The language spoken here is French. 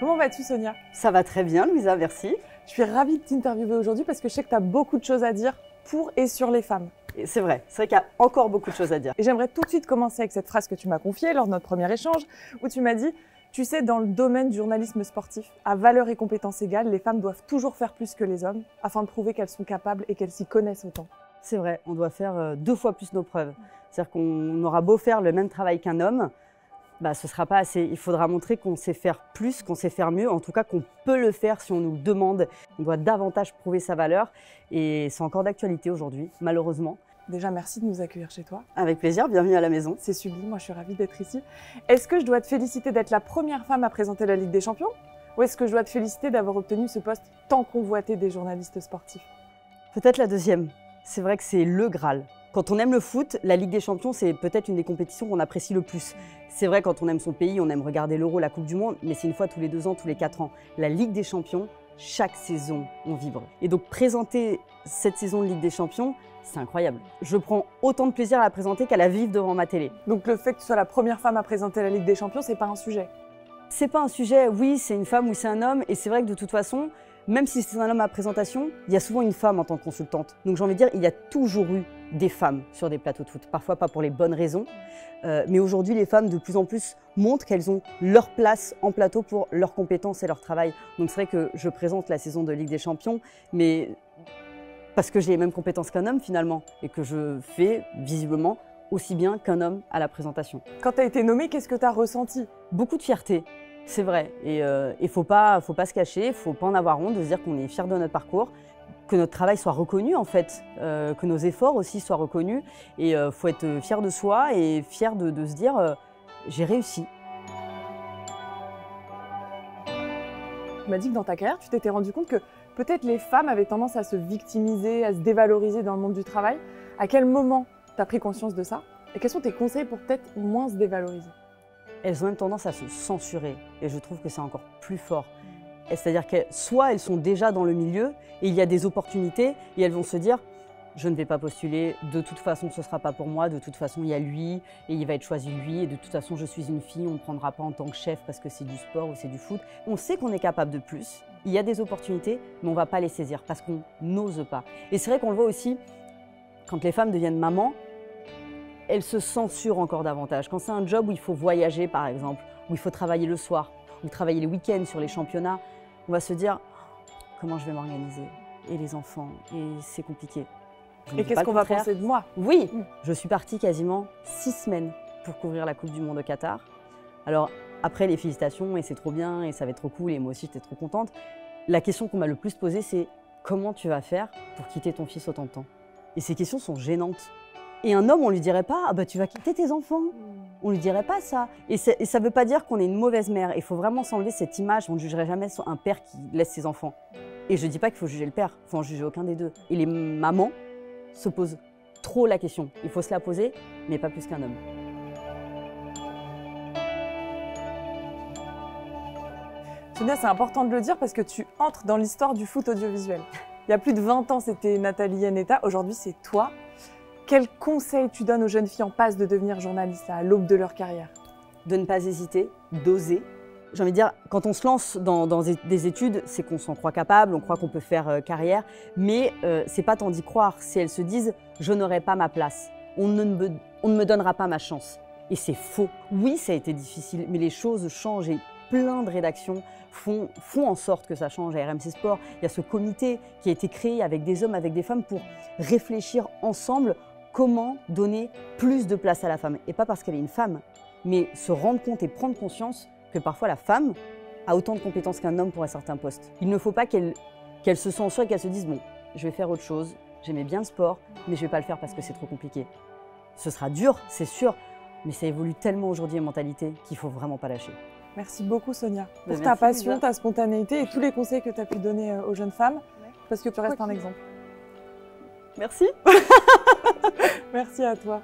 Comment vas-tu, Sonia? Ça va très bien, Louisa, merci. Je suis ravie de t'interviewer aujourd'hui parce que je sais que tu as beaucoup de choses à dire pour et sur les femmes. C'est vrai qu'il y a encore beaucoup de choses à dire. Et j'aimerais tout de suite commencer avec cette phrase que tu m'as confiée lors de notre premier échange, où tu m'as dit « Tu sais, dans le domaine du journalisme sportif, à valeur et compétences égales, les femmes doivent toujours faire plus que les hommes afin de prouver qu'elles sont capables et qu'elles s'y connaissent autant. » C'est vrai, on doit faire 2 fois plus nos preuves. C'est-à-dire qu'on aura beau faire le même travail qu'un homme, ce ne sera pas assez. Il faudra montrer qu'on sait faire plus, qu'on sait faire mieux, en tout cas qu'on peut le faire si on nous le demande. On doit davantage prouver sa valeur et c'est encore d'actualité aujourd'hui, malheureusement. Déjà, merci de nous accueillir chez toi. Avec plaisir, bienvenue à la maison. C'est sublime, moi je suis ravie d'être ici. Est-ce que je dois te féliciter d'être la première femme à présenter la Ligue des Champions? Ou est-ce que je dois te féliciter d'avoir obtenu ce poste tant convoité des journalistes sportifs? Peut-être la deuxième. C'est vrai que c'est le Graal. Quand on aime le foot, la Ligue des Champions, c'est peut-être une des compétitions qu'on apprécie le plus. C'est vrai, quand on aime son pays, on aime regarder l'Euro, la Coupe du Monde, mais c'est une fois tous les 2 ans, tous les 4 ans. La Ligue des Champions, chaque saison, on vibre. Et donc présenter cette saison de Ligue des Champions, c'est incroyable. Je prends autant de plaisir à la présenter qu'à la vivre devant ma télé. Donc le fait que tu sois la première femme à présenter la Ligue des Champions, c'est pas un sujet? C'est pas un sujet, oui, c'est une femme, oui, c'est un homme. Et c'est vrai que de toute façon, même si c'est un homme à présentation, il y a souvent une femme en tant que consultante. Donc j'ai envie de dire, il y a toujours eu des femmes sur des plateaux de foot. Parfois pas pour les bonnes raisons, mais aujourd'hui les femmes de plus en plus montrent qu'elles ont leur place en plateau pour leurs compétences et leur travail. Donc c'est vrai que je présente la saison de Ligue des Champions, mais parce que j'ai les mêmes compétences qu'un homme finalement, et que je fais visiblement aussi bien qu'un homme à la présentation. Quand tu as été nommée, qu'est-ce que tu as ressenti? Beaucoup de fierté. C'est vrai, et il faut pas se cacher, il faut pas en avoir honte de se dire qu'on est fier de notre parcours, que notre travail soit reconnu en fait, que nos efforts aussi soient reconnus, et faut être fier de soi et fier de se dire j'ai réussi. Tu m'as dit que dans ta carrière, tu t'étais rendu compte que peut-être les femmes avaient tendance à se victimiser, à se dévaloriser dans le monde du travail. À quel moment tu as pris conscience de ça? Et quels sont tes conseils pour peut-être moins se dévaloriser? Elles ont même tendance à se censurer, et je trouve que c'est encore plus fort. C'est-à-dire que soit elles sont déjà dans le milieu, et il y a des opportunités, et elles vont se dire « je ne vais pas postuler, de toute façon ce ne sera pas pour moi, de toute façon il y a lui, et il va être choisi lui, et de toute façon je suis une fille, on ne me prendra pas en tant que chef parce que c'est du sport ou c'est du foot ». On sait qu'on est capable de plus, il y a des opportunités, mais on ne va pas les saisir parce qu'on n'ose pas. Et c'est vrai qu'on le voit aussi, quand les femmes deviennent mamans, elles se censurent encore davantage. Quand c'est un job où il faut voyager, par exemple, où il faut travailler le soir, ou travailler les week-ends sur les championnats, on va se dire « comment je vais m'organiser? Et les enfants, et c'est compliqué ». Et qu'est-ce qu'on va penser de moi? Oui, je suis partie quasiment 6 semaines pour couvrir la Coupe du Monde au Qatar. Alors après, les félicitations, et c'est trop bien, et ça va être trop cool, et moi aussi j'étais trop contente. La question qu'on m'a le plus posée, c'est « comment tu vas faire pour quitter ton fils autant de temps ?» Et ces questions sont gênantes. Et un homme, on ne lui dirait pas « ah bah tu vas quitter tes enfants ». On ne lui dirait pas ça. Et ça ne veut pas dire qu'on est une mauvaise mère. Il faut vraiment s'enlever cette image. On ne jugerait jamais un père qui laisse ses enfants. Et je ne dis pas qu'il faut juger le père. Il faut en juger aucun des deux. Et les mamans se posent trop la question. Il faut se la poser, mais pas plus qu'un homme. Sonia, c'est important de le dire parce que tu entres dans l'histoire du foot audiovisuel. Il y a plus de 20 ans, c'était Nathalie Iannetta. Aujourd'hui, c'est toi. Quels conseils tu donnes aux jeunes filles en passe de devenir journalistes à l'aube de leur carrière? De ne pas hésiter, d'oser. J'ai envie de dire, quand on se lance dans des études, c'est qu'on s'en croit capable, on croit qu'on peut faire carrière, mais c'est pas tant d'y croire, c'est elles se disent « je n'aurai pas ma place, on ne me donnera pas ma chance ». Et c'est faux. Oui, ça a été difficile, mais les choses changent et plein de rédactions font en sorte que ça change. À RMC Sport, il y a ce comité qui a été créé avec des hommes, avec des femmes pour réfléchir ensemble comment donner plus de place à la femme. Et pas parce qu'elle est une femme, mais se rendre compte et prendre conscience que parfois la femme a autant de compétences qu'un homme pour un certain poste. Il ne faut pas qu'elle se censure et qu'elle se dise « bon, je vais faire autre chose, j'aimais bien le sport, mais je ne vais pas le faire parce que c'est trop compliqué ». Ce sera dur, c'est sûr, mais ça évolue tellement aujourd'hui les mentalités qu'il ne faut vraiment pas lâcher. Merci beaucoup Sonia pour ta passion, ta spontanéité et tous les conseils que tu as pu donner aux jeunes femmes, parce que tu restes un exemple. Merci. Merci à toi.